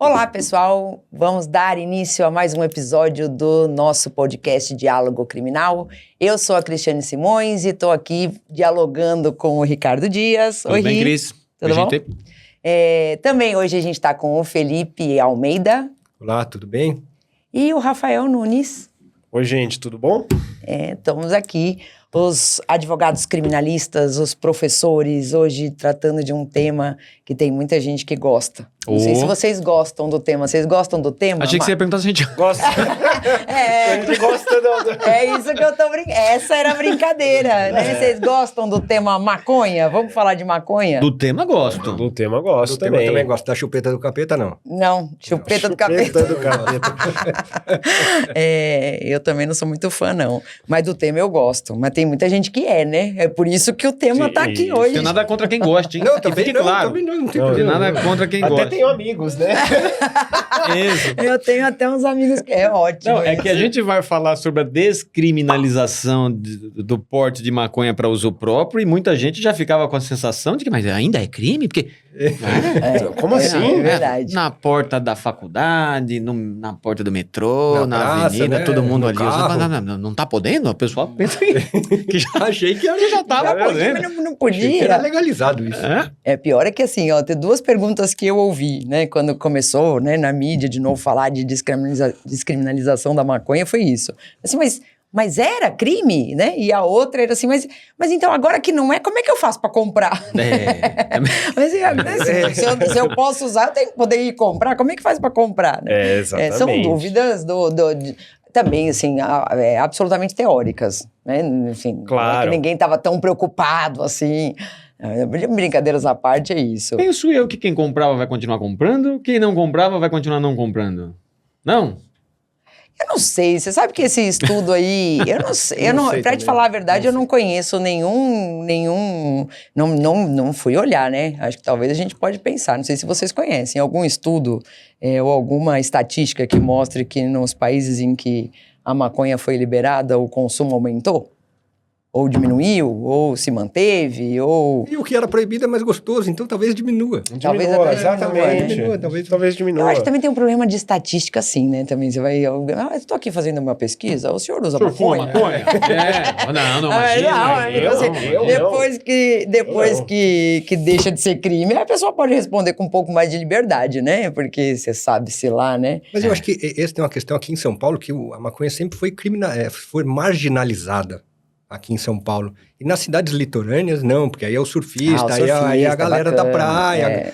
Olá, pessoal! Vamos dar início a mais um episódio do nosso podcast Diálogo Criminal. Eu sou a Cristiane Simões e estou aqui dialogando com o Ricardo Dias. Tudo bem, Cris? Tudo bom? Também hoje a gente está com o Felipe Almeida. Olá, tudo bem? E o Rafael Nunes. Oi, gente, tudo bom? Estamos aqui, os advogados criminalistas, os professores, hoje tratando de um tema que tem muita gente que gosta. Não sei se vocês gostam do tema. Vocês gostam do tema? Achei que você ia perguntar se a gente gosta. A gente gosta do... É isso que eu tô brincando. Essa era a brincadeira, né? Vocês gostam do tema maconha? Vamos falar de maconha? Do tema gosto. Do tema gosto do também. Tema também gosto. Da chupeta do capeta, não. Não, chupeta do capeta. Chupeta do capeta. Eu também não sou muito fã, não. Mas do tema eu gosto. Mas tem muita gente que né? É por isso que o tema tá aqui hoje. Não tem nada contra quem gosta, hein? Não, Que também fique não, claro. também não tem Não tem problema. nada contra quem Até gosta. tenho amigos, né? Isso. Eu tenho até uns amigos que é ótimo. Não, é que a gente vai falar sobre a descriminalização do porte de maconha para uso próprio e muita gente já ficava com a sensação de que, mas ainda é crime? Porque... Como assim? É verdade. Na porta da faculdade, na porta do metrô, Na na praça, avenida, né? todo mundo No ali. carro. Não tá podendo? O pessoal pensa que já achei que já tava Mas podendo. não Achei que era podia. legalizado isso. Pior é que assim, ó, tem duas perguntas que eu ouvi, né? Quando começou, né, na mídia de novo falar de descriminalização da maconha, foi isso. Assim, mas era crime, né? E a outra era assim, mas então agora que não é, como é que eu faço para comprar? Mas se eu posso usar, eu tenho que poder ir comprar. Como é que faz para comprar? Né? Exatamente. São dúvidas também, assim, absolutamente teóricas, né? Enfim, Claro. não é que ninguém estava tão preocupado assim. Brincadeiras à parte, é isso. Penso eu que quem comprava vai continuar comprando, quem não comprava vai continuar não comprando. Não? Eu não sei, você sabe que esse estudo aí, eu não sei, pra te falar a verdade, eu não conheço não fui olhar, né? Acho que talvez a gente pode pensar, não sei se vocês conhecem, algum estudo ou alguma estatística que mostre que nos países em que a maconha foi liberada, o consumo aumentou? Ou diminuiu, ou se manteve, ou... E o que era proibido é mais gostoso, então talvez diminua. Talvez Diminua, até exatamente. diminua, Talvez Eu diminua. acho que também tem um problema de estatística, assim, né? Também você vai... eu tô aqui fazendo uma pesquisa, o senhor usa maconha? Não, Depois que deixa de ser crime, a pessoa pode responder com um pouco mais de liberdade, né? Porque você sabe-se lá, né? Mas eu acho que essa tem uma questão aqui em São Paulo, que a maconha sempre foi foi marginalizada aqui em São Paulo. E nas cidades litorâneas, não, porque aí é o surfista, aí é a galera da praia.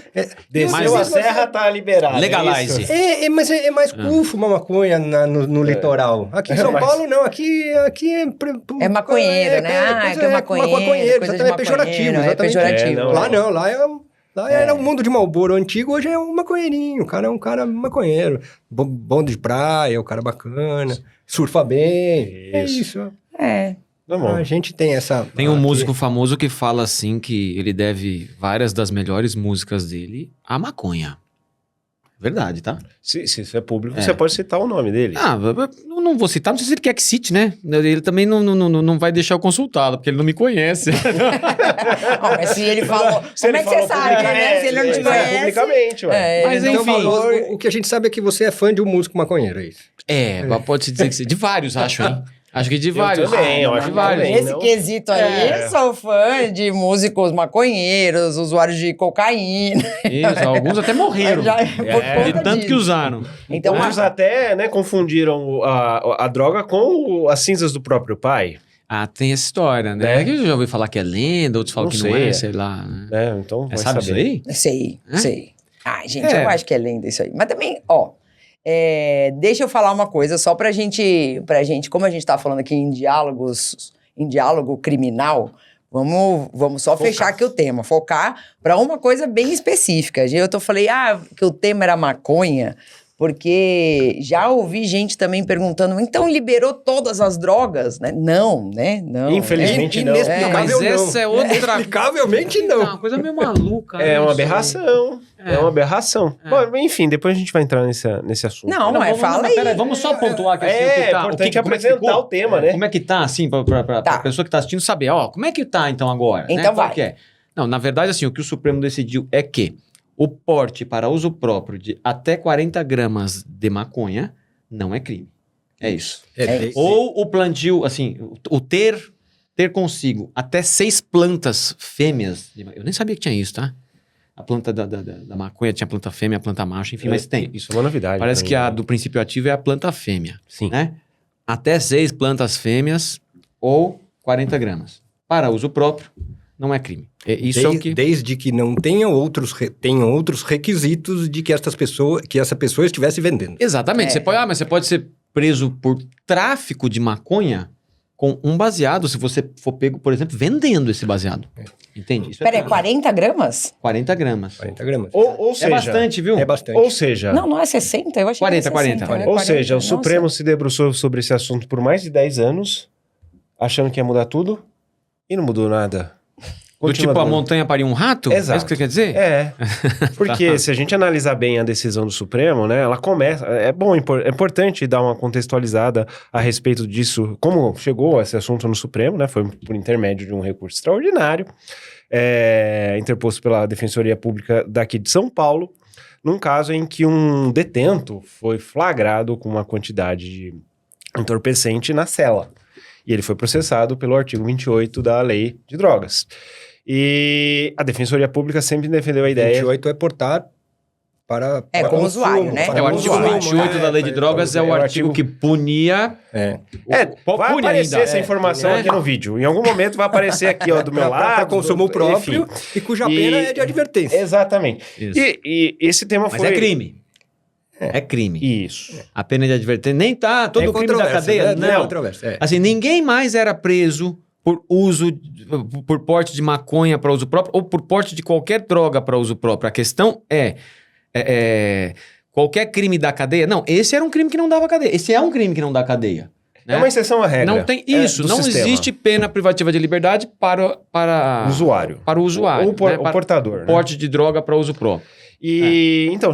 Desceu a serra, tá liberado. Legalize. Mas é mais cool fumar maconha no litoral. Aqui em São Paulo, não. Aqui É maconheiro, né? Que é maconheiro, coisa de exatamente, pejorativo. maconheiro, é pejorativo. Lá não, lá era o mundo de Marlboro antigo, hoje é um maconheirinho. O cara é um cara maconheiro. Bonde de praia, o cara bacana, surfa bem. É isso. Tá bom. A gente tem essa... Tem um músico famoso que fala assim que ele deve várias das melhores músicas dele à maconha. Verdade, tá? Se isso é público, você pode citar o nome dele. Eu não vou citar, não sei se ele quer que cite, né? Ele também não vai deixar eu consultá-lo, porque ele não me conhece. Mas se ele falou... Como é que você sabe, né? Se ele não te conhece... Publicamente, ué. Mas Então, enfim... o que a gente sabe é que você é fã de um músico maconheiro, é isso? Pode-se dizer que sim. De vários, acho, hein? Acho que de vários. Também, eu acho de que vários. também. Nesse quesito aí, eu sou fã de músicos maconheiros, usuários de cocaína. Isso, alguns até morreram. Por De conta tanto disso. que usaram. Então, Muitos até, né, confundiram a droga com as cinzas do próprio pai. Tem essa história, né? Que eu já ouvi falar que é lenda, outros falam Não que não sei, sei lá. Né? Então, vai Sabe saber. isso aí? Sei. Gente, eu acho que é lenda isso aí. Mas também, deixa eu falar uma coisa, só pra gente, como a gente tá falando aqui em diálogo criminal, vamos só fechar aqui o tema, focar pra uma coisa bem específica. Eu falei, que o tema era maconha, porque já ouvi gente também perguntando, então liberou todas as drogas, né? Não, né? Não. Infelizmente não. Mas essa é outra... Inexplicavelmente não. Uma coisa meio maluca. É né? uma aberração. É uma aberração. Bom, enfim, depois a gente vai entrar nesse assunto. Não, mas fala peraí, aí. vamos só pontuar que assim, o que tá, importante como é que apresentar ficou? o tema, né? Como é que tá, assim, pra pessoa que tá assistindo saber, como é que tá, então, agora? Então né? Qual vai. que é? Não, na verdade, assim, o que o Supremo decidiu é que o porte para uso próprio de até 40 gramas de maconha não é crime. É isso. Ou o plantio, assim, o ter consigo até 6 plantas fêmeas. Eu nem sabia que tinha isso, tá? A planta da maconha tinha planta fêmea, planta macho, enfim, mas tem. Isso é uma novidade. Parece também, que a né? do princípio ativo é a planta fêmea. Sim. Né? Até 6 plantas fêmeas ou 40 gramas. Para uso próprio, não é crime. Isso é o que... Desde que não tenham outros requisitos de que essa pessoa estivesse vendendo. Exatamente. Mas você pode ser preso por tráfico de maconha com um baseado, se você for pego, por exemplo, vendendo esse baseado. Entende? Isso Peraí, 40 gramas? 40 gramas. 40 gramas. Ou seja, É bastante, viu? É bastante. Ou seja, Não é 60? Eu achei 40, que era 60. 40. É ou seja, o Nossa. Supremo se debruçou sobre esse assunto por mais de 10 anos, achando que ia mudar tudo, e não mudou nada. Do tipo, a dando- montanha pariu um rato? Exato. É isso que você quer dizer? É, porque se a gente analisar bem a decisão do Supremo, né, ela começa, é importante dar uma contextualizada a respeito disso, como chegou esse assunto no Supremo, né, foi por intermédio de um recurso extraordinário, interposto pela Defensoria Pública daqui de São Paulo, num caso em que um detento foi flagrado com uma quantidade de entorpecente na cela, e ele foi processado pelo artigo 28 da Lei de Drogas. E a Defensoria Pública sempre defendeu a ideia... 28 é portar para com o usuário, né? para O artigo consumo, 28 da Lei de Drogas é o artigo que punia... vai Pune aparecer ainda. essa informação aqui no vídeo. Em algum momento vai aparecer aqui, ó, do meu lado. para consumo próprio, enfim. e cuja pena é de advertência. Exatamente. Isso. E esse tema Mas foi... é crime. É crime. Isso. A pena de advertência nem tá todo o crime da controvérsia, cadeia, né? não. Controvérsia, Assim, ninguém mais era preso por porte de maconha para uso próprio ou por porte de qualquer droga para uso próprio. A questão é qualquer crime da cadeia. Não, esse era um crime que não dava cadeia. Esse é um crime que não dá cadeia. Né? É uma exceção à regra. Não tem isso. do Não sistema. existe pena privativa de liberdade para O usuário. Para o usuário. Ou o né? Para portador. né? porte de droga para uso próprio. E então,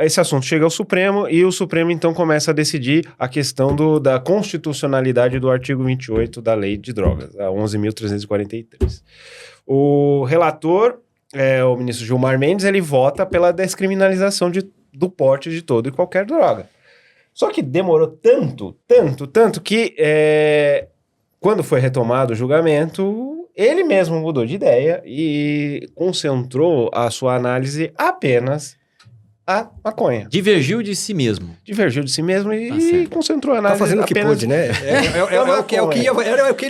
esse assunto chega ao Supremo e o Supremo então começa a decidir a questão da constitucionalidade do artigo 28 da Lei de Drogas, a 11.343. O relator, o ministro Gilmar Mendes, ele vota pela descriminalização do porte de toda e qualquer droga. Só que demorou tanto que quando foi retomado o julgamento, ele mesmo mudou de ideia e concentrou a sua análise apenas a maconha. Divergiu de si mesmo. Divergiu de si mesmo e certo. concentrou a Tá análise fazendo o que apenas... pôde, né? Era o que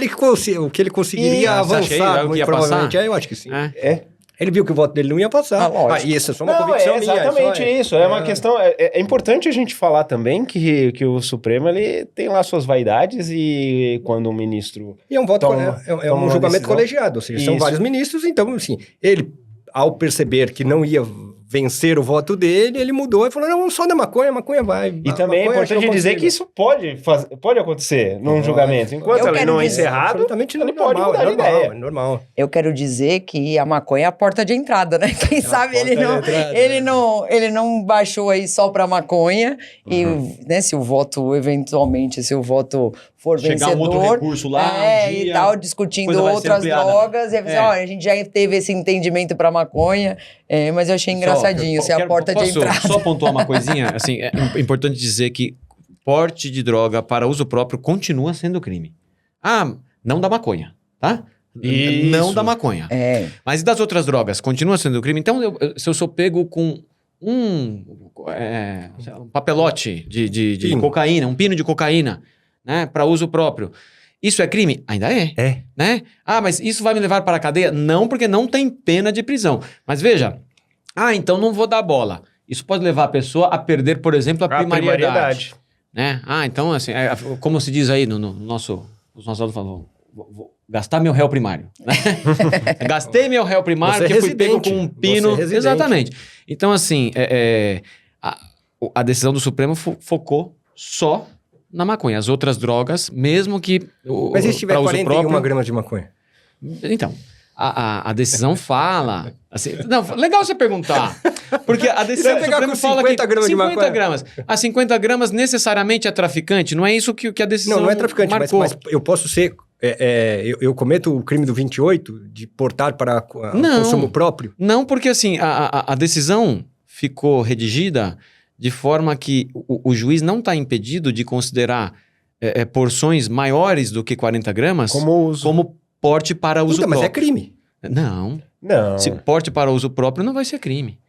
ele conseguiria Você acha aí avançar, o que ia muito provavelmente. passar? Eu acho que sim. É. Ele viu que o voto dele não ia passar. lógico. E essa é só uma Não, convicção minha. exatamente isso. É uma questão... É importante a gente falar também que o Supremo ele tem lá suas vaidades e quando o ministro... E é um voto, toma um uma julgamento decisão. colegiado, ou seja, são Isso. vários ministros, então, assim, ele, ao perceber que não ia vencer o voto dele, ele mudou e falou, não, só da maconha, a maconha vai. E também é importante dizer que isso pode acontecer num julgamento. Enquanto Eu ela quero não é dizer- encerrado, absolutamente ele normal, pode mudar de ideia. É normal. Eu quero dizer que a maconha é a porta de entrada, né? Quem sabe porta de entrada, ele não baixou aí só pra maconha e, né, se o voto for Chegar vencedor... um outro recurso lá, um e dia, tal, discutindo coisa vai ser outras ampliada. drogas. E aí, olha, a gente já teve esse entendimento pra maconha, mas eu achei engraçadinho, Só, é a porta de posso entrada. só pontuar uma coisinha? Assim, é importante dizer que porte de droga para uso próprio continua sendo crime. Não da maconha, tá? Isso. Não da maconha. Mas e das outras drogas? Continua sendo crime? Então, se eu sou pego com um papelote de Pino. cocaína, um pino de cocaína, né, para uso próprio, isso é crime? Ainda é. Né? Mas isso vai me levar para a cadeia? Não, porque não tem pena de prisão. Mas veja, então não vou dar bola. Isso pode levar a pessoa a perder, por exemplo, a primariedade. Né? Então, assim, como se diz aí no nosso... Os nossos alunos falam, vou gastar meu réu primário. Né? Gastei meu réu primário, Você é que fui pego residente. com um pino. Você é residente. Exatamente. Então, assim, a decisão do Supremo focou só na maconha. As outras drogas, mesmo que... Mas e se tiver pra uso 41 próprio, gramas de maconha? Então, a decisão fala... Assim, não, legal você perguntar. Porque a decisão do pegar Supremo com fala 50 que gramas de 50 maconha. gramas. 50 gramas necessariamente é traficante. Não é isso que a decisão Não é traficante, marcou. mas eu posso ser eu cometo o crime do 28 de portar para consumo próprio? Não, porque assim, a decisão ficou redigida de forma que o juiz não está impedido de considerar porções maiores do que 40 gramas como porte para uso próprio. Mas é crime. Não. Não. Se porte para uso próprio não vai ser crime.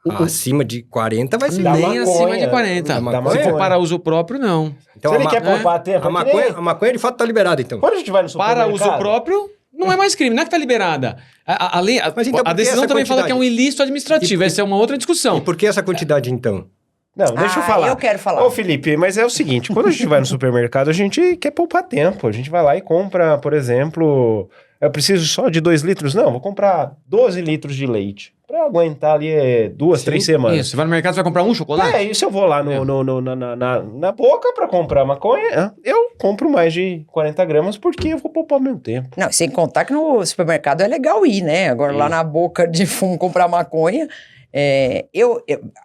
Acima de 40 vai ser nem acima de 40. Se for para uso próprio, não. Então, se ele quer poupar tempo... A maconha de fato está liberada, então. Quando a gente vai no supermercado... Para uso próprio, não é mais crime. Não é que está liberada. A decisão também fala que é um ilícito administrativo. Essa é uma outra discussão. E por que essa quantidade, então? Não, deixa eu falar. Eu quero falar. Ô, Felipe, mas é o seguinte, quando a gente vai no supermercado, a gente quer poupar tempo. A gente vai lá e compra, por exemplo, eu preciso só de 2 litros? Não, vou comprar 12 litros de leite. Pra aguentar ali 2, 3 semanas. Isso, você vai no mercado, você vai comprar um chocolate? E se eu vou lá na boca pra comprar maconha, eu compro mais de 40 gramas porque eu vou poupar meu tempo. Não, sem contar que no supermercado é legal ir, né? Agora lá na boca de fumo comprar maconha...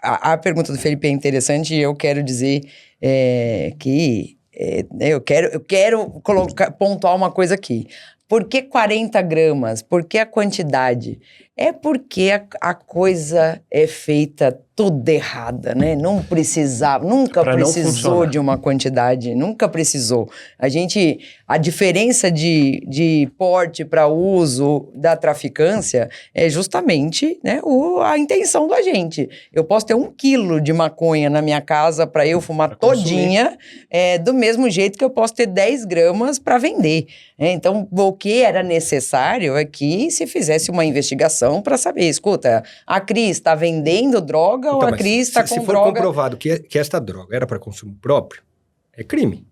A pergunta do Felipe é interessante e eu quero dizer que eu quero pontuar uma coisa aqui. Por que 40 gramas? Por que a quantidade? É porque a coisa é feita toda errada, né? Não precisava, nunca precisou de uma quantidade, nunca precisou. A diferença de porte para uso da traficância é justamente, né, a intenção do agente. Eu posso ter 1 quilo de maconha na minha casa para eu fumar todinha, do mesmo jeito que eu posso ter 10 gramas para vender. Então, o que era necessário é que se fizesse uma investigação para saber, escuta, a Cris está vendendo droga ou a Cris está com droga... Se for comprovado que esta droga era para consumo próprio, é crime.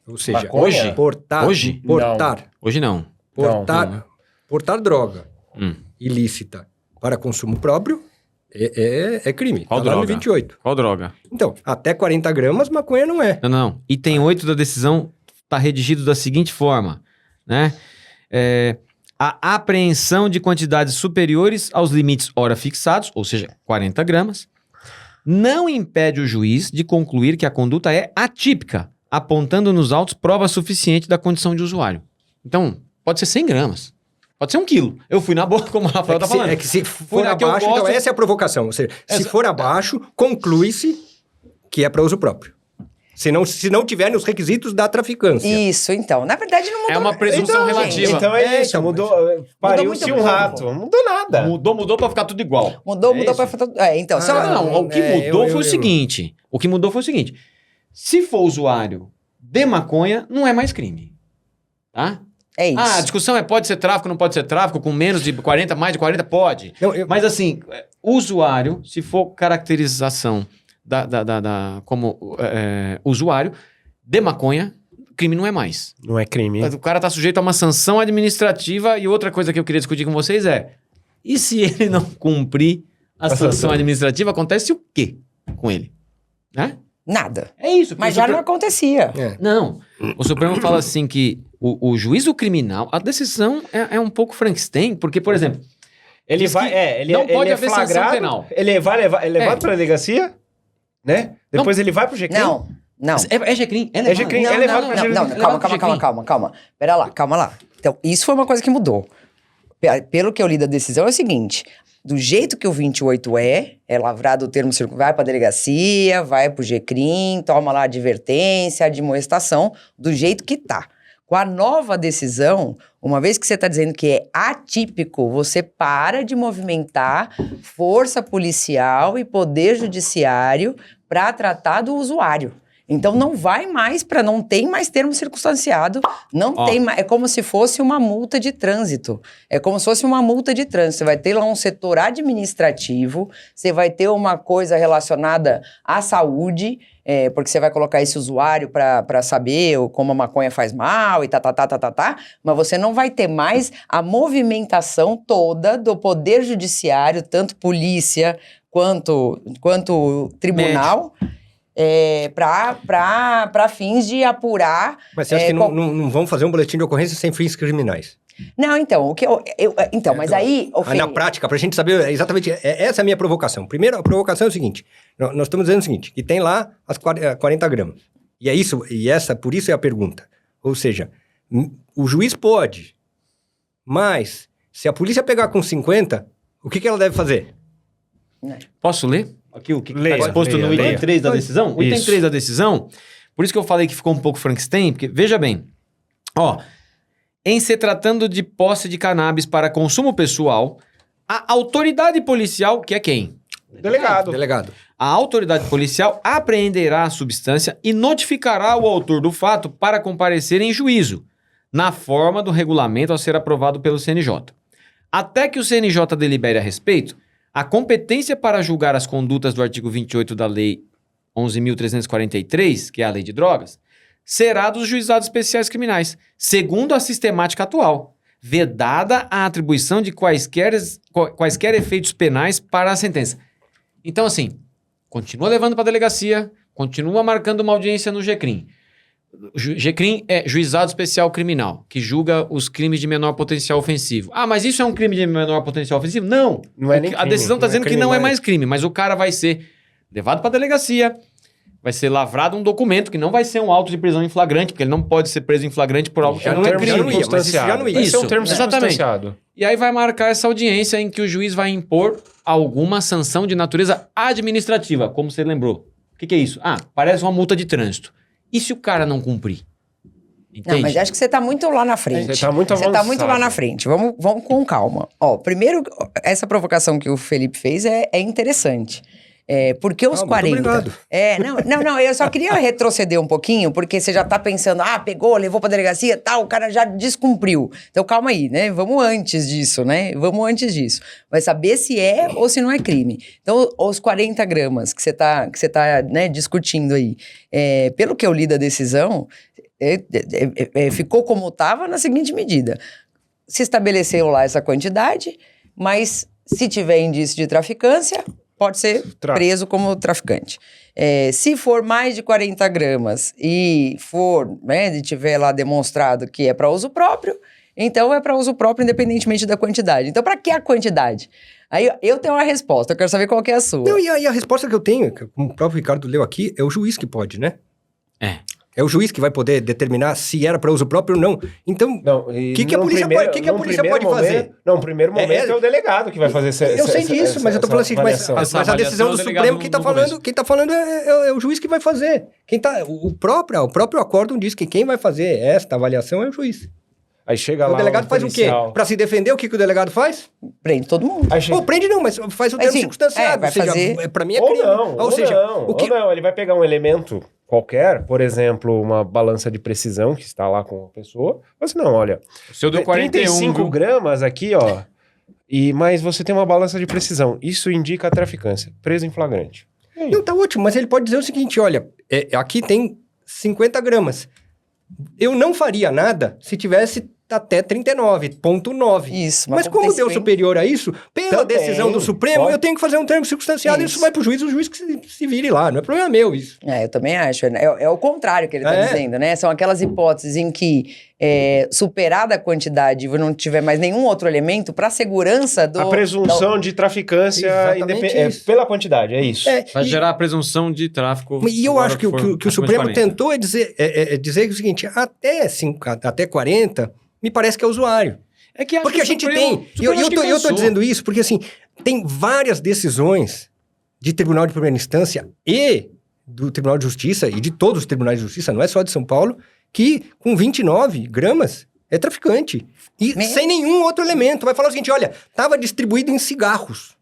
Ou seja, portar... Hoje não. Portar droga ilícita para consumo próprio é crime. Qual droga? 28. Qual droga? Então, até 40 gramas, maconha não é. Não. Item 8 da decisão está redigido da seguinte forma, né? A apreensão de quantidades superiores aos limites ora fixados, ou seja, 40 gramas, não impede o juiz de concluir que a conduta é atípica, apontando nos autos prova suficiente da condição de usuário. Então, pode ser 100 gramas. Pode ser 1 quilo. Eu fui na boca, como o Rafael está falando. Se for abaixo, então essa é a provocação. Ou seja, se for abaixo, conclui-se que é para uso próprio. Se não tiver nos requisitos da traficância. Isso, então. Na verdade, não mudou. É uma presunção relativa. Então é isso. Pariu-se um rato. Não mudou nada. Mudou pra ficar tudo igual. Mudou pra ficar tudo... então... O que mudou foi o seguinte. O que mudou foi o seguinte. Se for usuário de maconha, não é mais crime. Tá? É isso. A discussão pode ser tráfico, não pode ser tráfico, com menos de 40, mais de 40, pode. Mas assim, usuário, se for caracterização como usuário de maconha, crime não é mais. Não é crime. O cara tá sujeito a uma sanção administrativa e outra coisa que eu queria discutir com vocês e se ele não cumprir a sanção administrativa, acontece o quê com ele? Né? Nada. É isso. Mas já não acontecia. Não. O Supremo fala assim que o juízo criminal, a decisão é um pouco Frankenstein, porque, por exemplo, ele não pode haver sanção penal. Ele vai levado para a delegacia, né? Depois ele vai pro GCRIM? Não. É GCRIM? É levado pra calma. Pera lá, calma lá. Então, isso foi uma coisa que mudou. Pelo que eu li da decisão, é o seguinte... Do jeito que o 28 é lavrado o termo circular, vai para a delegacia, vai para o GCRIM, toma lá a advertência, a admoestação, do jeito que tá. Com a nova decisão, uma vez que você está dizendo que é atípico, você para de movimentar força policial e poder judiciário para tratar do usuário. Então, não vai mais não tem mais termo circunstanciado, tem mais, é como se fosse uma multa de trânsito. Você vai ter lá um setor administrativo, você vai ter uma coisa relacionada à saúde, porque você vai colocar esse usuário para saber como a maconha faz mal e mas você não vai ter mais a movimentação toda do poder judiciário, tanto polícia quanto tribunal, para fins de apurar... Mas você acha que não vão fazer um boletim de ocorrência sem fins criminais? Não, então, o que mas aí... Na prática, pra gente saber exatamente, essa é a minha provocação. Primeiro, a provocação é o seguinte, nós estamos dizendo o seguinte, que tem lá as 40 gramas. E é isso, por isso é a pergunta. Ou seja, O juiz pode. Mas, se a polícia pegar com 50, o que ela deve fazer? Posso ler? Aqui o que está disposto no item 3 da decisão? O item 3 da decisão, por isso que eu falei que ficou um pouco Frankenstein, porque, veja bem, em se tratando de posse de cannabis para consumo pessoal, a autoridade policial, que é quem? Delegado. A autoridade policial apreenderá a substância e notificará o autor do fato para comparecer em juízo, na forma do regulamento a ser aprovado pelo CNJ. Até que o CNJ delibere a respeito, a competência para julgar as condutas do artigo 28 da Lei 11.343, que é a Lei de Drogas, será dos juizados especiais criminais, segundo a sistemática atual, vedada a atribuição de quaisquer efeitos penais para a sentença. Então, assim, continua levando para a delegacia, continua marcando uma audiência no GCRIM. GCRIM é Juizado Especial Criminal, que julga os crimes de menor potencial ofensivo. Ah, mas isso é um crime de menor potencial ofensivo? Não. Não é nem crime. A decisão está dizendo que não é mais crime, mas o cara vai ser levado para a delegacia, vai ser lavrado um documento que não vai ser um auto de prisão em flagrante, porque ele não pode ser preso em flagrante por algo que não é crime. Isso é um termo circunstanciado. E aí vai marcar essa audiência em que o juiz vai impor alguma sanção de natureza administrativa, como você lembrou. O que é isso? Ah, parece uma multa de trânsito. E se o cara não cumprir? Entende? Não, mas acho que você está muito lá na frente. Você está muito avançado. Você está muito lá na frente. Vamos com calma. Primeiro, essa provocação que o Felipe fez é interessante. Porque os 40... Obrigado. Não, eu só queria retroceder um pouquinho, porque você já tá pensando, pegou, levou pra delegacia, tal, o cara já descumpriu. Então calma aí, né? Vamos antes disso. Vai saber se é ou se não é crime. Então, os 40 gramas que você tá né, discutindo aí, pelo que eu li da decisão, ficou como estava na seguinte medida. Se estabeleceu lá essa quantidade, mas se tiver indício de traficância... pode ser preso como traficante. Se for mais de 40 gramas e for, né, e tiver lá demonstrado que é para uso próprio, então é para uso próprio independentemente da quantidade. Então, para que a quantidade? Aí eu tenho uma resposta, eu quero saber qual que é a sua. Não, e a resposta que eu tenho, como o próprio Ricardo leu aqui, é o juiz que pode, né? É o juiz que vai poder determinar se era para uso próprio ou não. Então, o que a polícia pode fazer? Não, no primeiro momento é o delegado que vai fazer essa eu sei disso, mas eu tô falando assim, mas a decisão do Supremo, quem tá falando é o juiz que vai fazer. O próprio acórdão diz que quem vai fazer esta avaliação é o juiz. Aí chega lá o delegado faz o quê? Para se defender, o que o delegado faz? Prende todo mundo. Prende não, mas faz o termo circunstanciado. Vai fazer... Pra mim é crime. Não, ele vai pegar um elemento qualquer, por exemplo, uma balança de precisão que está lá com a pessoa. Mas não, olha, o seu deu 35 gramas aqui, mas você tem uma balança de precisão. Isso indica a traficância. Preso em flagrante. Não, tá ótimo, mas ele pode dizer o seguinte, olha, aqui tem 50 gramas. Eu não faria nada se tivesse até 39,9. Isso. Mas como deu superior a isso, pela decisão do Supremo, eu tenho que fazer um termo circunstanciado e isso vai pro juiz, o juiz que se vire lá. Não é problema meu isso. Eu também acho. É o contrário que ele tá dizendo, né? São aquelas hipóteses em que superada a quantidade e não tiver mais nenhum outro elemento para segurança do... A presunção de traficância pela quantidade, é isso. Vai gerar a presunção de tráfico. E eu acho que o Supremo tentou dizer o seguinte, até 40... me parece que é usuário. Porque a gente tem... Eu tô dizendo isso porque, assim, tem várias decisões de Tribunal de Primeira Instância e do Tribunal de Justiça, e de todos os Tribunais de Justiça, não é só de São Paulo, que com 29 gramas é traficante. E sem nenhum outro elemento. Vai falar o seguinte, olha, estava distribuído em cigarros.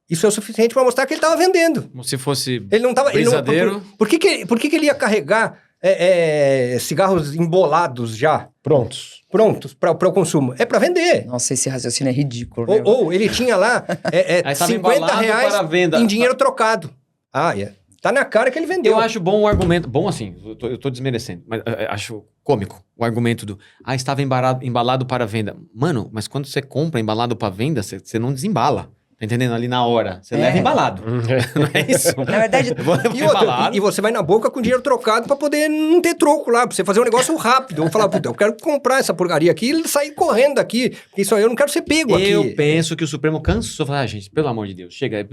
Isso é o suficiente para mostrar que ele estava vendendo. Como se fosse brisadeiro. Por que ele ia carregar cigarros embolados já? Prontos para o consumo. É para vender. Nossa, esse raciocínio é ridículo. Né? Ou ele tinha lá R$50 em dinheiro trocado. Tá na cara que ele vendeu. Eu acho bom o argumento. Bom assim, eu tô desmerecendo, mas acho cômico o argumento do... estava embalado para venda. Mano, mas quando você compra embalado para venda, você não desembala. Tá entendendo? Ali na hora. Você leva embalado. Não é isso? Na verdade... E você vai na boca com dinheiro trocado pra poder não ter troco lá, pra você fazer um negócio rápido. Vou falar, puta, eu quero comprar essa porcaria aqui e sair correndo daqui. Porque isso aí eu não quero ser pego aqui. Eu penso que o Supremo cansou. Falar, gente, pelo amor de Deus, chega, é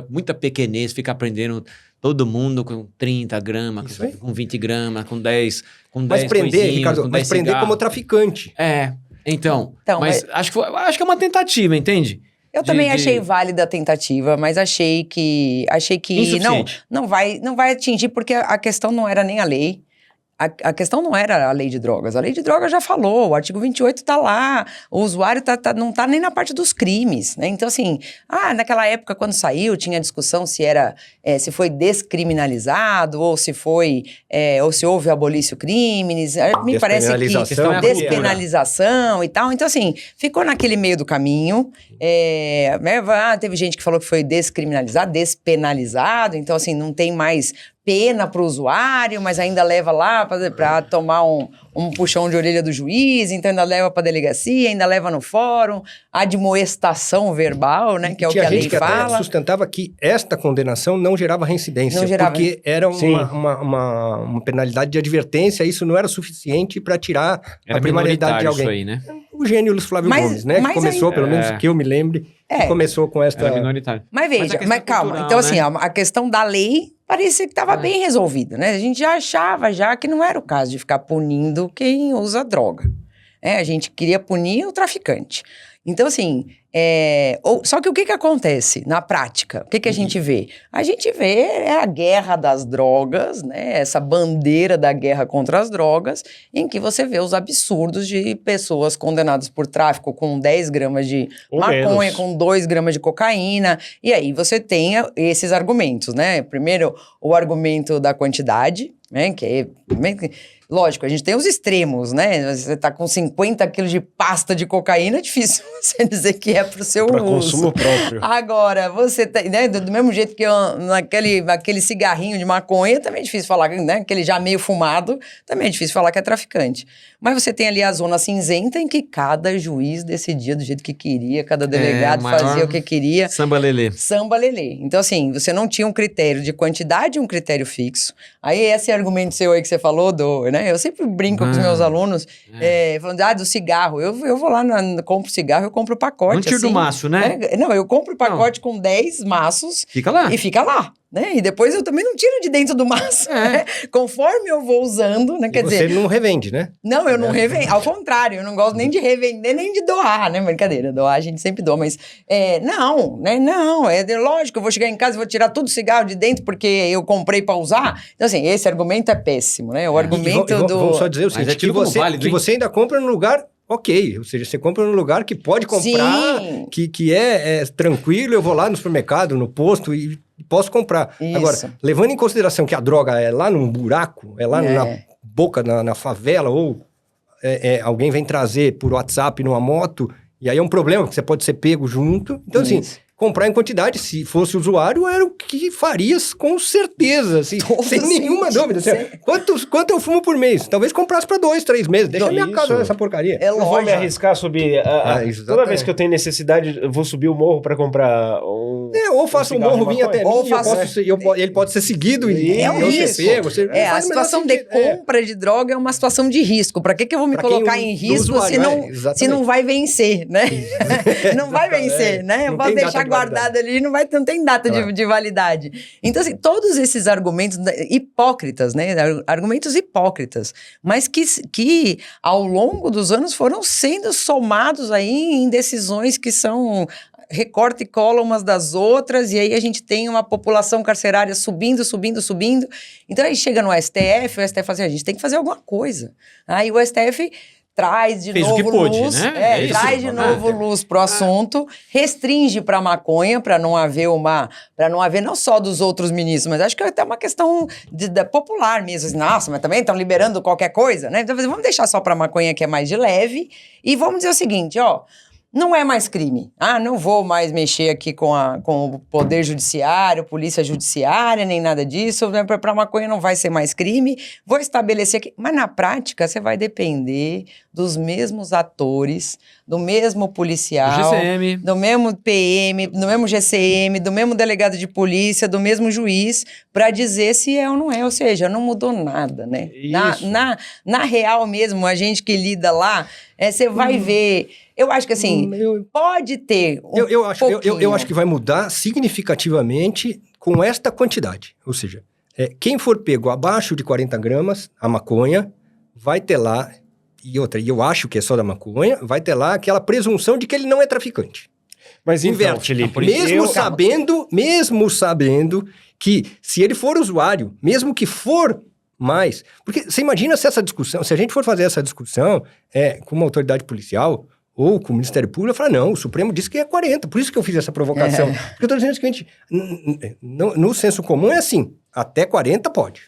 muita pequenez, fica aprendendo todo mundo com 30 gramas, com 20 gramas, com 10 Mas prender, Ricardo, mas prender como traficante. Então mas acho que é uma tentativa, entende? Eu também achei válida a tentativa, mas achei que não vai atingir, porque a questão não era nem a lei. A questão não era a lei de drogas. A lei de drogas já falou, o artigo 28 tá lá, o usuário não tá nem na parte dos crimes, né? Então, assim, naquela época, quando saiu, tinha discussão se foi descriminalizado ou se houve abolício crimes. Me parece que despenalização e tal. Então, assim, ficou naquele meio do caminho. Teve gente que falou que foi descriminalizado, despenalizado. Então, assim, não tem mais pena para o usuário, mas ainda leva lá para tomar um puxão de orelha do juiz, então ainda leva para a delegacia, ainda leva no fórum, admoestação verbal, né, que é o que a lei fala. Até sustentava que esta condenação não gerava reincidência, porque era uma penalidade de advertência, isso não era suficiente para tirar a primaridade de alguém. Isso aí, né? O gênio Luiz Flávio Gomes, né, que começou, pelo menos que eu me lembre, começou com esta... Era minoritário. Mas veja, mas calma, então assim, a questão da lei parecia que estava bem resolvida, né? A gente já achava que não era o caso de ficar punindo quem usa droga. A gente queria punir o traficante. Então, assim, só que o que acontece na prática? O que a gente vê? A gente vê a guerra das drogas, né? Essa bandeira da guerra contra as drogas, em que você vê os absurdos de pessoas condenadas por tráfico com 10 gramas de maconha, com 2 gramas de cocaína. E aí você tem esses argumentos, né? Primeiro, o argumento da quantidade, né? Que é... Lógico, a gente tem os extremos, né? Você tá com 50 quilos de pasta de cocaína, é difícil você dizer que é pro seu uso. Para consumo próprio. Agora, você tá, né? Do mesmo jeito que naquele cigarrinho de maconha, também é difícil falar, né? Aquele já meio fumado, também é difícil falar que é traficante. Mas você tem ali a zona cinzenta em que cada juiz decidia do jeito que queria, cada delegado fazia o que queria. Samba-lelê. Samba-lelê. Então, assim, você não tinha um critério de quantidade e um critério fixo. Aí, esse argumento seu aí que você falou, né? Eu sempre brinco com os meus alunos, falando, do cigarro. Eu vou lá, compro cigarro, eu compro o pacote. Não tiro do maço, né? Não, eu compro o pacote com 10 maços. Fica lá. E fica lá. Né? E depois eu também não tiro de dentro do maço, né? Conforme eu vou usando, né? Quer dizer... Você não revende, né? Não, eu não revendo. Ao contrário, eu não gosto nem de revender, nem de doar, né? Brincadeira, doar a gente sempre doa, mas... Não, né? Não, lógico, eu vou chegar em casa e vou tirar tudo o cigarro de dentro porque eu comprei pra usar. Então, assim, esse argumento é péssimo, né? O argumento do... Vamos só dizer o seguinte, que você ainda compra no lugar... Ok, ou seja, você compra num lugar que pode comprar, que é tranquilo, eu vou lá no supermercado, no posto e posso comprar. Isso. Agora, levando em consideração que a droga é lá num buraco, é lá na boca, na favela, ou alguém vem trazer por WhatsApp numa moto, e aí é um problema, porque você pode ser pego junto. Então, assim... Comprar em quantidade, se fosse usuário, era o que farias com certeza, assim, sem nenhuma dúvida. Assim, quanto eu fumo por mês? Talvez comprasse para 2, 3 meses. Deixa a minha casa nessa porcaria. Eu vou me arriscar a subir. Toda vez que eu tenho necessidade, eu vou subir o morro para comprar ou faço um morro vir até mim, ele pode ser seguido e eu ser pego. A situação de compra de droga é uma situação de risco. Para que eu vou me colocar em risco se não vai vencer, né? Não vai vencer, né? Eu posso deixar guardado ali, não tem data de validade. Então, assim, todos esses argumentos hipócritas, né? Argumentos hipócritas, mas que ao longo dos anos foram sendo somados aí em decisões que são recorte e cola umas das outras, e aí a gente tem uma população carcerária subindo. Então aí chega no STF, o STF fala assim, a gente tem que fazer alguma coisa. Aí o STF... traz de novo luz, né? Traz de novo luz pro assunto, restringe para maconha, para não haver não só dos outros ministros, mas acho que é até uma questão popular mesmo. Assim, nossa, mas também estão liberando qualquer coisa, né? Então vamos deixar só para maconha que é mais de leve e vamos dizer o seguinte, não é mais crime. Não vou mais mexer aqui com o poder judiciário, polícia judiciária, nem nada disso. Para maconha não vai ser mais crime. Vou estabelecer aqui. Mas na prática, você vai depender dos mesmos atores do mesmo policial, Do GCM. do mesmo PM, do mesmo GCM, do mesmo delegado de polícia, do mesmo juiz, para dizer se é ou não é. Ou seja, não mudou nada, né? Na real mesmo, a gente que lida lá, você vai ver... Eu acho que assim, pode ter eu acho que vai mudar significativamente com esta quantidade. Ou seja, quem for pego abaixo de 40 gramas, a maconha, vai ter lá, e eu acho que é só da maconha, vai ter lá aquela presunção de que ele não é traficante. Mas então, Felipe... Mesmo sabendo que se ele for usuário, mesmo que for mais... Porque você imagina se a gente for fazer essa discussão com uma autoridade policial... ou com o Ministério Público, eu falo, não, o Supremo disse que é 40, por isso que eu fiz essa provocação. Porque eu estou dizendo o seguinte, no senso comum é assim, até 40 pode.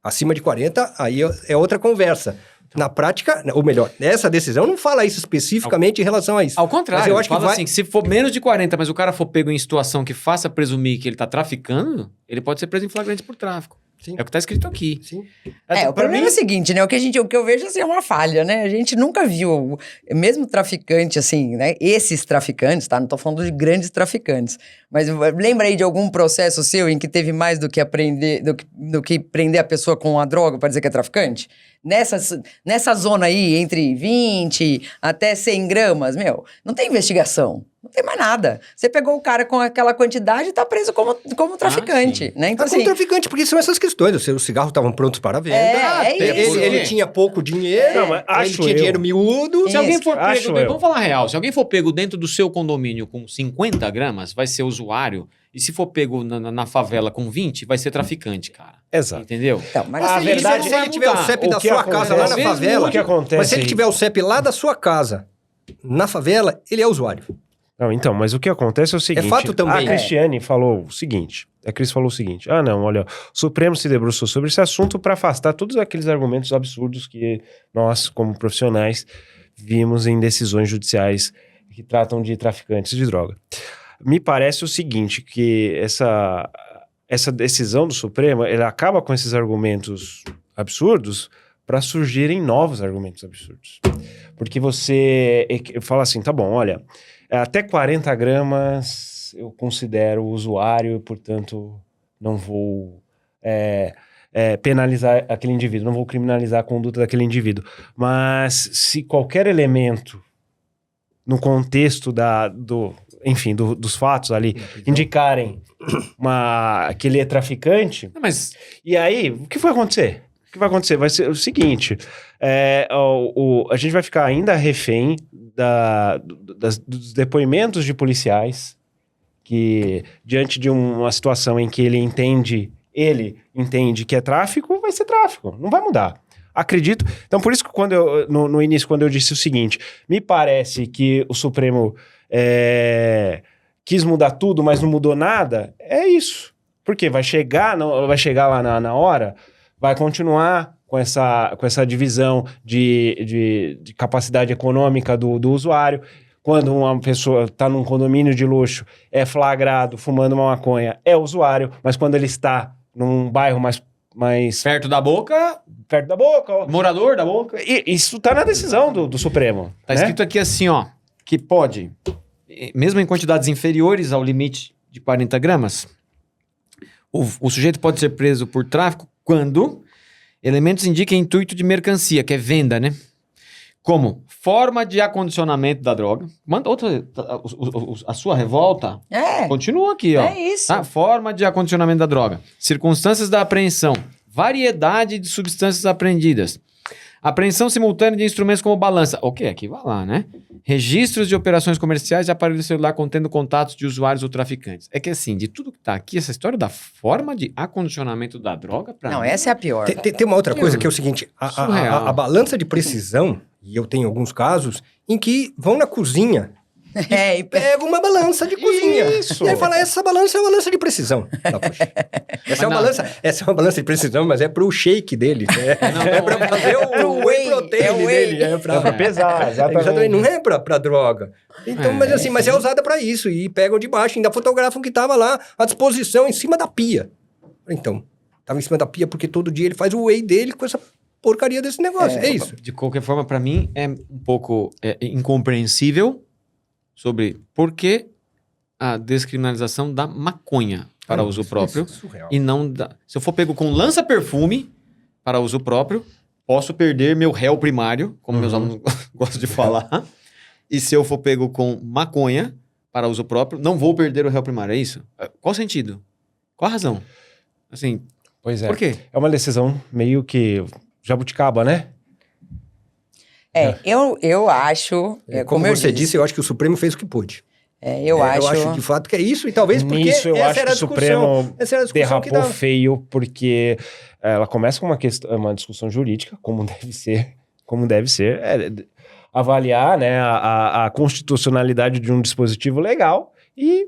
Acima de 40, aí é outra conversa. Na prática, ou melhor, essa decisão não fala isso especificamente em relação a isso. Ao contrário, mas eu acho fala assim, se for menos de 40, mas o cara for pego em situação que faça presumir que ele está traficando, ele pode ser preso em flagrante por tráfico. Sim. É o que está escrito aqui. Sim. O problema é o seguinte, né? O que eu vejo assim, é uma falha, né? A gente nunca viu, mesmo traficante, assim, né? Esses traficantes, tá? Não tô falando de grandes traficantes. Mas lembra aí de algum processo seu em que teve mais do que aprender, do que prender a pessoa com a droga para dizer que é traficante? Nessa zona aí, entre 20 até 100 gramas, não tem investigação. Não tem mais nada. Você pegou o cara com aquela quantidade e tá preso como traficante, né? Então, como traficante, porque são essas questões. Os cigarros estavam prontos para venda. Ele tinha pouco dinheiro, ele tinha dinheiro miúdo. Se alguém for pego, vamos falar real, se alguém for pego dentro do seu condomínio com 50 gramas, vai ser usuário. E se for pego na favela com 20, vai ser traficante, cara. Exato. Entendeu? Então, mas a verdade, se ele tiver o CEP da sua casa lá na favela, mas se ele tiver o CEP lá da sua casa na favela, ele é usuário. Não, então, mas o que acontece é o seguinte... É fato também. A Cristiane falou o seguinte... A Cris falou o seguinte... não, olha... O Supremo se debruçou sobre esse assunto para afastar todos aqueles argumentos absurdos que nós, como profissionais, vimos em decisões judiciais que tratam de traficantes de droga. Me parece o seguinte, que essa decisão do Supremo, ela acaba com esses argumentos absurdos para surgirem novos argumentos absurdos. Porque você fala assim, tá bom, olha... Até 40 gramas eu considero usuário e, portanto, não vou penalizar aquele indivíduo, não vou criminalizar a conduta daquele indivíduo. Mas se qualquer elemento no contexto dos fatos ali indicarem que ele é traficante, e aí, o que vai acontecer? O que vai acontecer? Vai ser o seguinte, a gente vai ficar ainda refém dos depoimentos de policiais que, diante de uma situação em que ele entende que é tráfico, vai ser tráfico, não vai mudar. Acredito. Então, por isso que no início, quando eu disse o seguinte, me parece que o Supremo quis mudar tudo, mas não mudou nada, é isso. Porque vai chegar lá na hora... vai continuar com essa divisão de capacidade econômica do usuário. Quando uma pessoa está num condomínio de luxo, é flagrado fumando uma maconha, é usuário. Mas quando ele está num bairro mais perto da boca, morador da boca. E isso está na decisão do Supremo. Está escrito aqui assim, ó, que pode, mesmo em quantidades inferiores ao limite de 40 gramas, o sujeito pode ser preso por tráfico quando elementos indiquem intuito de mercancia, que é venda, né? Como forma de acondicionamento da droga. A sua revolta continua aqui, ó. É isso. Tá? Forma de acondicionamento da droga. Circunstâncias da apreensão. Variedade de substâncias apreendidas. Apreensão simultânea de instrumentos como balança. Ok, aqui vai lá, né? Registros de operações comerciais de aparelho celular contendo contatos de usuários ou traficantes. É que assim, de tudo que tá aqui, essa história da forma de acondicionamento da droga... Essa é a pior. Tem uma outra coisa que é o seguinte, a balança de precisão, e eu tenho alguns casos, em que vão na cozinha e pegam uma balança de cozinha. Isso. E aí fala, essa balança é uma balança de precisão. Tá, poxa. Essa é uma balança de precisão, mas é pro shake dele. É pra fazer o whey protein dele. É pra pesar, exatamente. Não é pra droga. Então, mas é usada pra isso. E pegam de baixo, ainda fotografam que tava lá à disposição em cima da pia. Então, tava em cima da pia porque todo dia ele faz o whey dele com essa porcaria desse negócio. É isso. De qualquer forma, para mim, é um pouco incompreensível sobre por que a descriminalização da maconha para uso próprio. Isso é surreal. E não da... Se eu for pego com lança-perfume para uso próprio, posso perder meu réu primário, como meus alunos gostam de falar. E se eu for pego com maconha para uso próprio, não vou perder o réu primário, é isso? Qual o sentido? Qual a razão? Assim, pois é. por quê? É uma decisão meio que jabuticaba, né? Eu acho... Como você disse, eu acho que o Supremo fez o que pôde. Eu acho de fato que é isso, e talvez porque Nisso eu acho que o Supremo derrapou que feio, porque ela começa com uma discussão jurídica, como deve ser, avaliar, né, a constitucionalidade de um dispositivo legal e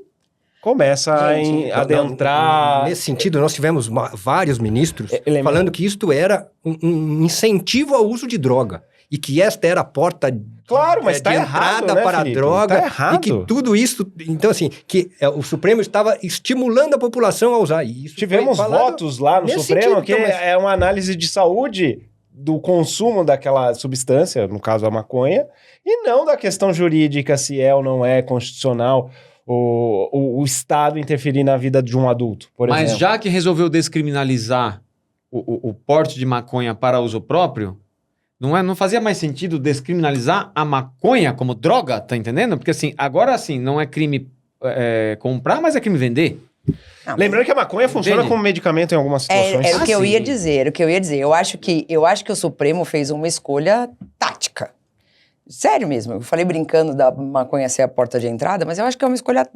começa a adentrar... Nesse sentido, nós tivemos vários ministros falando que isto era um incentivo ao uso de droga. E que esta era a porta de entrada para Felipe? a droga. Tá errado. E que tudo isso... Então, assim, que o Supremo estava estimulando a população a usar. E isso tivemos votos lá no Supremo sentido, que é uma análise de saúde do consumo daquela substância, no caso a maconha, e não da questão jurídica se é ou não é constitucional o Estado interferir na vida de um adulto, por exemplo. Mas já que resolveu descriminalizar o porte de maconha para uso próprio, não fazia mais sentido descriminalizar a maconha como droga, tá entendendo? Porque assim, agora assim, não é crime comprar, mas é crime vender. Não, lembrando que a maconha funciona como medicamento em algumas situações. Era o que eu ia dizer, Eu acho que o Supremo fez uma escolha tática. Sério mesmo, eu falei brincando da maconha ser a porta de entrada, mas eu acho que é uma escolha,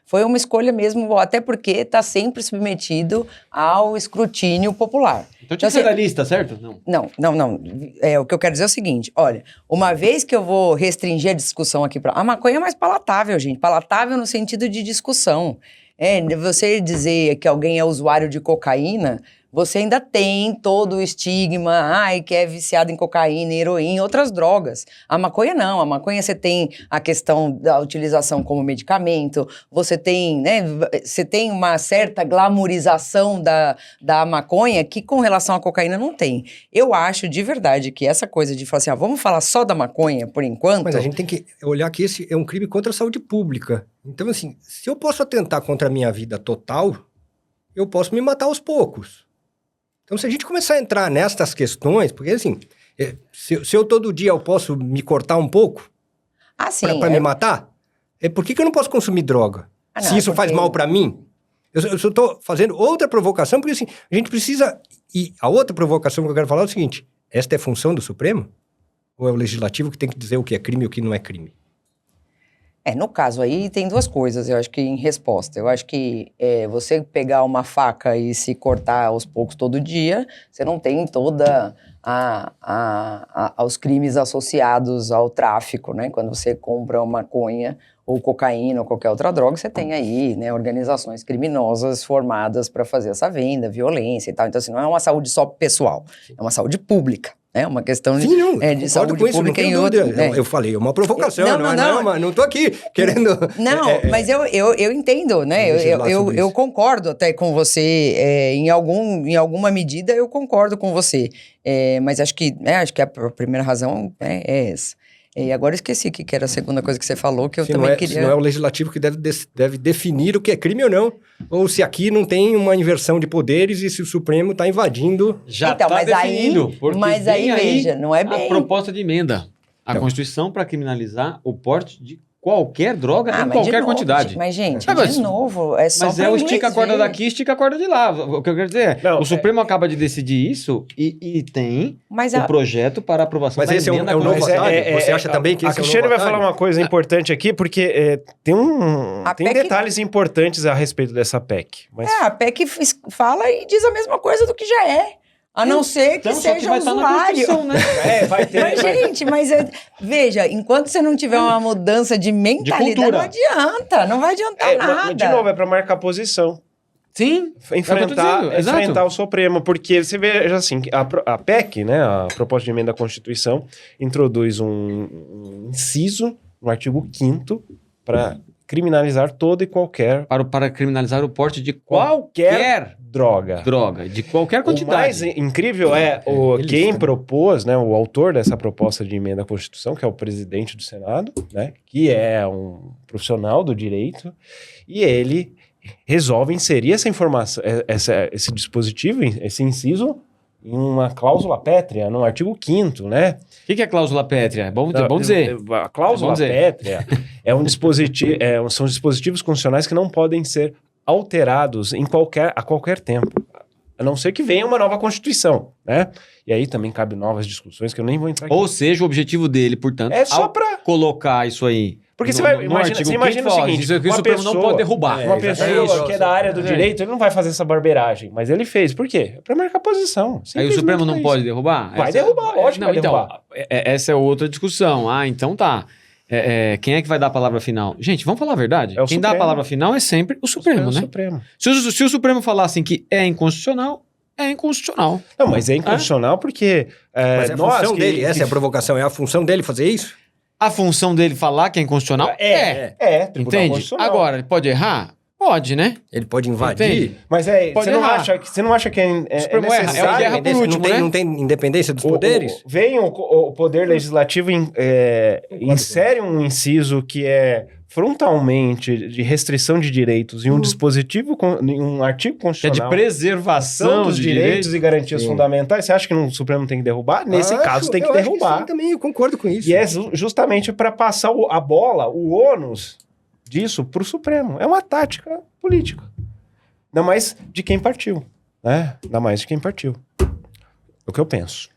foi uma escolha mesmo, até porque está sempre submetido ao escrutínio popular. Então tinha que ser da lista, certo? Não. O que eu quero dizer é o seguinte, olha, uma vez que eu vou restringir a discussão aqui a maconha é mais palatável, gente, palatável no sentido de discussão. Você dizer que alguém é usuário de cocaína, você ainda tem todo o estigma, que é viciado em cocaína, heroína, outras drogas. A maconha não, a maconha você tem a questão da utilização como medicamento, você tem, você tem uma certa glamorização da maconha que com relação à cocaína não tem. Eu acho de verdade que essa coisa de falar assim, vamos falar só da maconha por enquanto... Mas a gente tem que olhar que esse é um crime contra a saúde pública. Então assim, se eu posso atentar contra a minha vida total, eu posso me matar aos poucos. Então, se a gente começar a entrar nestas questões, porque assim, se eu todo dia eu posso me cortar um pouco para me matar, por que eu não posso consumir droga? Se isso faz mal para mim? Eu só estou fazendo outra provocação, porque assim, a gente precisa... E a outra provocação que eu quero falar é o seguinte, esta é função do Supremo? Ou é o Legislativo que tem que dizer o que é crime e o que não é crime? No caso aí tem duas coisas, eu acho que em resposta. Eu acho que você pegar uma faca e se cortar aos poucos todo dia, você não tem toda os crimes associados ao tráfico, né? Quando você compra uma maconha ou cocaína ou qualquer outra droga, você tem aí, né, organizações criminosas formadas para fazer essa venda, violência e tal. Então, assim, não é uma saúde só pessoal, é uma saúde pública. É uma questão de saúde pública em outra. Eu falei, é uma provocação, não tô aqui querendo... Mas eu entendo, né? Eu concordo até com você, em alguma medida eu concordo com você. Mas acho que a primeira razão é essa. E agora eu esqueci que era a segunda coisa que você falou, que eu também queria... Se não é o Legislativo que deve definir o que é crime ou não. Ou se aqui não tem uma inversão de poderes e se o Supremo está invadindo... Já está definindo. Mas aí, veja, não é bem... A proposta de emenda. A Constituição para criminalizar o porte de qualquer droga em qualquer quantidade. Mas, gente, de novo, é só Mas o estica a corda daqui, estica a corda de lá. O que eu quero dizer o Supremo acaba de decidir isso e tem o projeto para aprovação da emenda. Mas esse é um novo atalho? Você acha também que esse é um novo Cristiane vai falar uma coisa importante aqui, porque tem PEC... detalhes importantes a respeito dessa PEC. Mas... a PEC fala e diz a mesma coisa do que já é. A não ser que seja usuário. Né? Vai ter. Mas, gente, veja, enquanto você não tiver uma mudança de mentalidade, não adianta. Não vai adiantar nada. De novo, é para marcar posição. Sim. Enfrentar o Supremo. Porque você veja assim, a PEC, né, a proposta de emenda à Constituição, introduz um inciso no artigo 5º para criminalizar toda e qualquer... Para criminalizar o porte de qualquer droga. De qualquer quantidade. O mais incrível é quem propôs, né, o autor dessa proposta de emenda à Constituição, que é o presidente do Senado, né, que é um profissional do direito, e ele resolve inserir essa informação, esse dispositivo, esse inciso, em uma cláusula pétrea, no artigo 5º, né? O que é cláusula pétrea? Bom dizer. A cláusula pétrea é um dispositivo, são dispositivos constitucionais que não podem ser alterados a qualquer tempo, a não ser que venha uma nova Constituição, né? E aí também cabe novas discussões que eu nem vou entrar aqui. Ou seja, o objetivo dele, portanto, é só para colocar isso aí. Porque você imagina o seguinte, o Supremo não pode derrubar. Uma pessoa que é da área do direito, ele não vai fazer essa barberagem, mas ele fez. Por quê? Para marcar posição. Aí o Supremo não pode derrubar? Vai derrubar, lógico que vai derrubar. Essa é outra discussão. Então tá. Quem é que vai dar a palavra final? Gente, vamos falar a verdade. Quem dá a palavra final é sempre o Supremo, né? Se o Supremo falar assim que é inconstitucional, é inconstitucional. Não, mas é inconstitucional porque... mas é a função dele, essa é a provocação, é a função dele fazer isso? A função dele falar que é inconstitucional entende? Agora, ele pode errar? Pode, né? Ele pode invadir. Entende? Mas você não acha que é necessário? Erra por último, não tem independência dos poderes? Vem o poder legislativo insere um inciso que é frontalmente de restrição de direitos em um dispositivo, em um artigo constitucional. Que é de preservação dos direitos e garantias fundamentais. Você acha que o Supremo tem que derrubar? Nesse caso, tem que derrubar. Sim, também, eu concordo com isso. E é justamente para passar a bola, o ônus disso para o Supremo. É uma tática política. Ainda mais de quem partiu. Né? Ainda mais de quem partiu. É o que eu penso.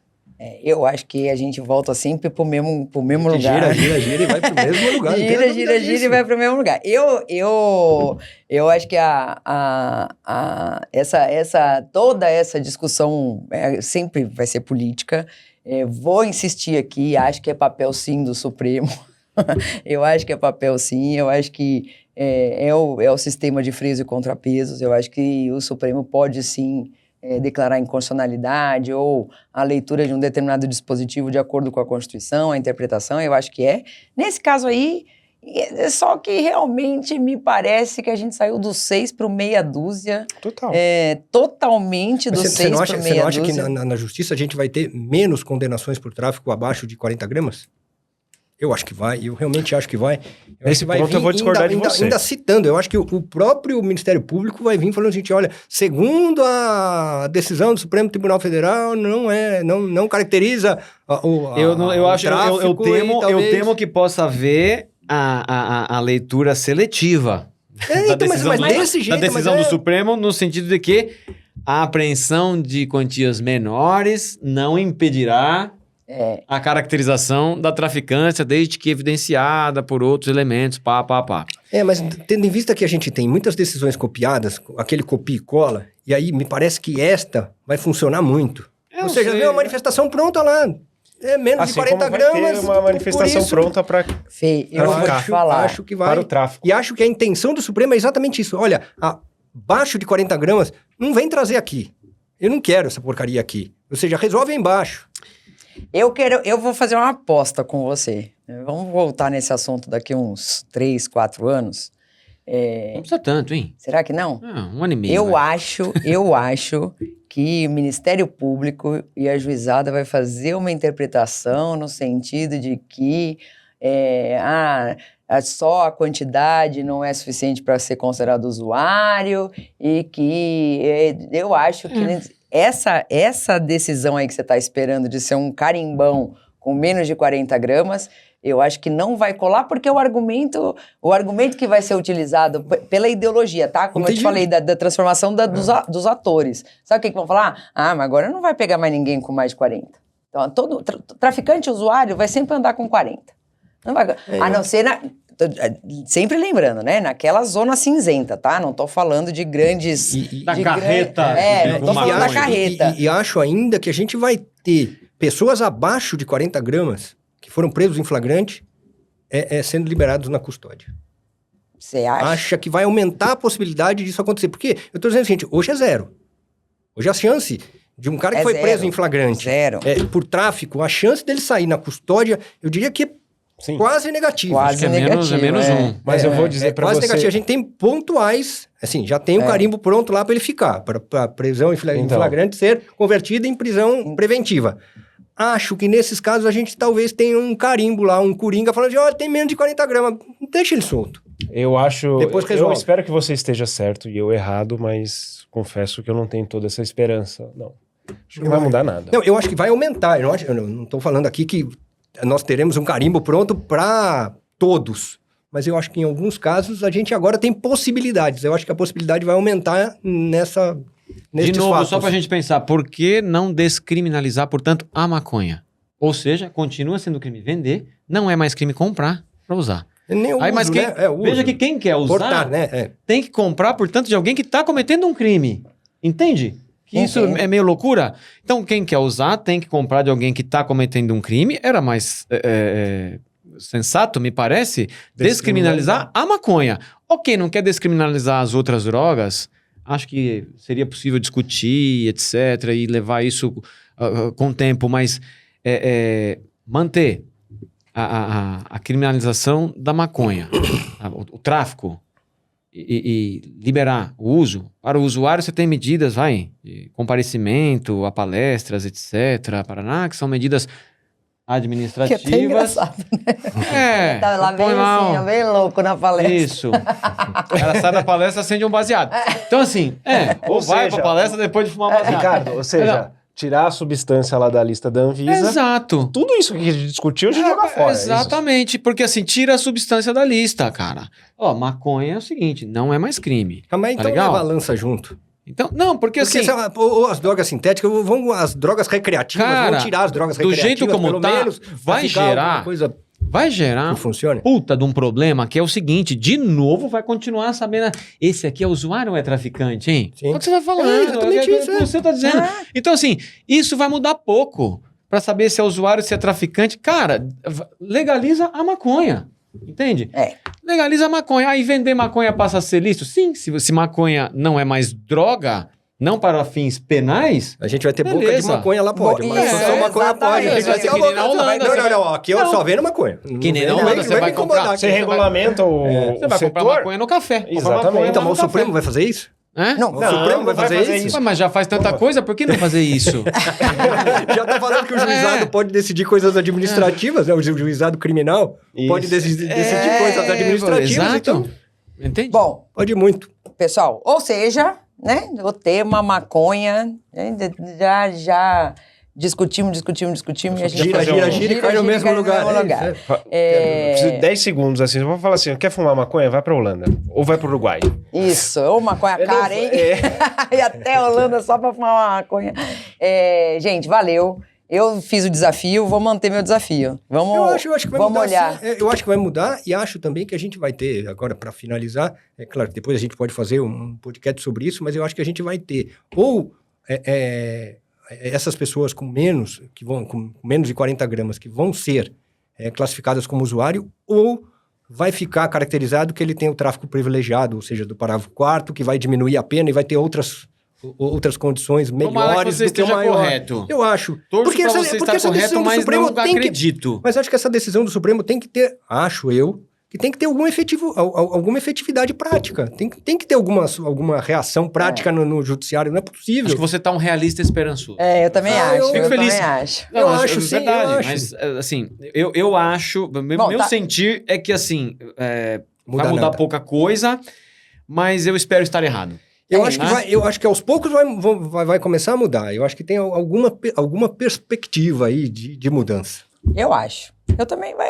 Eu acho que a gente volta sempre pro mesmo lugar. Gira e vai pro mesmo lugar. gira e vai pro mesmo lugar. Eu acho que toda essa discussão sempre vai ser política. Vou insistir aqui, acho que é papel sim do Supremo. Eu acho que é papel sim, eu acho que é o sistema de freios e contrapesos. Eu acho que o Supremo pode sim declarar inconstitucionalidade ou a leitura de um determinado dispositivo de acordo com a Constituição, a interpretação, eu acho que é. Nesse caso aí, só que realmente me parece que a gente saiu dos 6 para o meia dúzia. Total. Totalmente dos 6 para o meia dúzia. Você não acha que na justiça a gente vai ter menos condenações por tráfico abaixo de 40 gramas? Eu acho que vai, eu realmente acho que vai. Nesse ponto eu vou discordar de você. Ainda citando, eu acho que o próprio Ministério Público vai vir falando o seguinte, olha, segundo a decisão do Supremo Tribunal Federal, não caracteriza eu temo que possa haver a leitura seletiva da decisão do Supremo, no sentido de que a apreensão de quantias menores não impedirá a caracterização da traficância, desde que evidenciada por outros elementos, mas tendo em vista que a gente tem muitas decisões copiadas, aquele copia e cola, e aí me parece que esta vai funcionar muito. Ou seja, vê uma manifestação pronta lá, menos de 40 gramas. Tem uma manifestação pronta para eu vou te falar. Acho que vai. Para o tráfico. E acho que a intenção do Supremo é exatamente isso. Olha, abaixo de 40 gramas, não vem trazer aqui. Eu não quero essa porcaria aqui. Ou seja, resolve aí embaixo. Eu vou fazer uma aposta com você. Vamos voltar nesse assunto daqui uns 3, 4 anos. Não precisa tanto, hein? Será que não? 1 ano e meio. Eu acho que o Ministério Público e a juizada vai fazer uma interpretação no sentido de que só a quantidade não é suficiente para ser considerado usuário e que eu acho que essa decisão aí que você está esperando de ser um carimbão com menos de 40 gramas, eu acho que não vai colar, porque o argumento que vai ser utilizado pela ideologia, tá? Como eu te falei, da transformação dos atores. Sabe o que vão falar? Mas agora não vai pegar mais ninguém com mais de 40. Então, todo traficante usuário vai sempre andar com 40. Não vai, a não ser sempre lembrando, né? Naquela zona cinzenta, tá? Não tô falando de grandes... carreta. Não tô falando da carreta. E acho ainda que a gente vai ter pessoas abaixo de 40 gramas que foram presos em flagrante sendo liberados na custódia. Você acha? Acha que vai aumentar a possibilidade disso acontecer. Porque eu tô dizendo o seguinte, hoje é 0. Hoje a chance de um cara que foi preso em flagrante por tráfico, a chance dele sair na custódia, eu diria que Sim. quase negativo. Quase é negativo. menos um. Mas eu vou dizer para quase você... negativo. A gente tem pontuais, assim, já tem um carimbo pronto lá para ele ficar, para prisão em flagrante ser convertida em prisão preventiva. Acho que nesses casos a gente talvez tenha um carimbo lá, um coringa falando de, tem menos de 40 gramas, deixa ele solto. Eu acho... Depois eu resolve. espero que você esteja certo e eu errado, mas confesso que eu não tenho toda essa esperança, não. Acho que não vai mudar nada. Não, eu acho que vai aumentar. Eu não estou falando aqui que nós teremos um carimbo pronto para todos. Mas eu acho que em alguns casos a gente agora tem possibilidades. Eu acho que a possibilidade vai aumentar nesses De novo, fatos. só pra gente pensar, por que não descriminalizar, portanto, a maconha? Ou seja, continua sendo crime vender, não é mais crime comprar pra usar. Nem o Aí, mas uso, quem, né? Uso. veja que quem quer usar Portar, né? tem que comprar, portanto, de alguém que está cometendo um crime. Entende? Que isso é meio loucura. Então, quem quer usar tem que comprar de alguém que está cometendo um crime. Era mais sensato, me parece, descriminalizar a maconha. Ok, não quer descriminalizar as outras drogas, acho que seria possível discutir, etc., e levar isso com o tempo, mas manter a criminalização da maconha, o tráfico, e liberar o uso. Para o usuário você tem medidas, de comparecimento a palestras, etc., Paraná, que são medidas administrativas. Que é até engraçado, né? Tá lá bem assim, bem louco na palestra. Isso. O cara sai da palestra, acende um baseado. Então assim, ou vai pra palestra depois de fumar baseado. Ricardo, ou seja... Tirar a substância lá da lista da Anvisa. Exato. Tudo isso que a gente discutiu, a gente joga fora. Exatamente, porque assim, tira a substância da lista, cara. Maconha é o seguinte, não é mais crime. Mas então legal? leva a lança junto. Então, não, porque assim... Ou as drogas sintéticas, as drogas recreativas, cara, vão tirar as drogas do recreativas, jeito como pelo tá, menos, vai gerar que funcione. puta de um problema que é o seguinte, de novo vai continuar sabendo, esse aqui é usuário ou é traficante, hein? Sim. O que você tá falando? Exatamente isso. Você tá dizendo. Então assim, isso vai mudar pouco pra saber se é usuário, se é traficante. Cara, legaliza a maconha, entende? Legaliza a maconha. Aí vender maconha passa a ser lícito? Sim, se maconha não é mais droga... Não para fins penais? A gente vai ter boca de maconha lá, pode. Mas só maconha pode. A gente vai ter que nem na Holanda. Não. Aqui eu só vendo maconha. Que nem na Holanda, você vai comprar. Você regulamenta o Você vai comprar maconha no café. Exatamente. Então, mas o Supremo vai fazer isso? Não, o Supremo vai fazer isso? Mas já faz tanta coisa, por que não fazer isso? Já tá falando que o juizado pode decidir coisas administrativas, né? O juizado criminal pode decidir coisas administrativas. Exato. Então, entende? Bom, pode muito. Pessoal, ou seja, né, o tema maconha, né, já discutimos e a gente gira e cai no mesmo lugar. Preciso de 10 segundos, assim. Eu vou falar assim, quer fumar maconha? Vai pra Holanda. Ou vai pro Uruguai. Isso, ou maconha cara, hein? E até a Holanda só pra fumar uma maconha. Gente, valeu. Eu fiz o desafio, vou manter meu desafio. Vamos que vai vamos mudar, olhar. Sim. Eu acho que vai mudar e acho também que a gente vai ter, agora para finalizar, é claro que depois a gente pode fazer um podcast sobre isso, mas eu acho que a gente vai ter ou essas pessoas com menos de 40 gramas que vão ser classificadas como usuário, ou vai ficar caracterizado que ele tem o tráfico privilegiado, ou seja, do parágrafo 4º, que vai diminuir a pena e vai ter outras condições melhores do que o maior. Correto. Eu acho. Porque essa decisão do Supremo não acredito. Mas acho que essa decisão do Supremo tem que ter, que tem que ter alguma efetividade prática. Tem que ter alguma reação prática no judiciário. Não é possível. Acho que você tá um realista esperançoso. Eu também acho. Fico feliz. Também acho. Eu acho, sim, verdade, eu acho. mas assim, eu acho, meu sentir é que assim, vai mudar pouca coisa, mas eu espero estar errado. Eu acho que aos poucos vai começar a mudar. Eu acho que tem alguma perspectiva aí de mudança. Eu acho.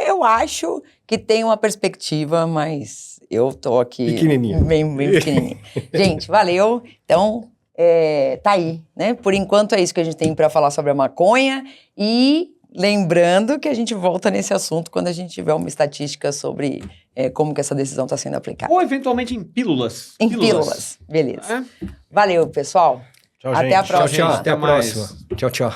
Eu acho que tem uma perspectiva, mas eu tô aqui... Pequenininha. Bem pequenininha. Gente, valeu. Então, tá aí, né? Por enquanto é isso que a gente tem para falar sobre a maconha e... Lembrando que a gente volta nesse assunto quando a gente tiver uma estatística sobre como que essa decisão está sendo aplicada. Ou eventualmente em pílulas. Em pílulas. Beleza. Valeu, pessoal. Tchau, Até gente. a próxima. Tchau. Até a próxima. Tchau.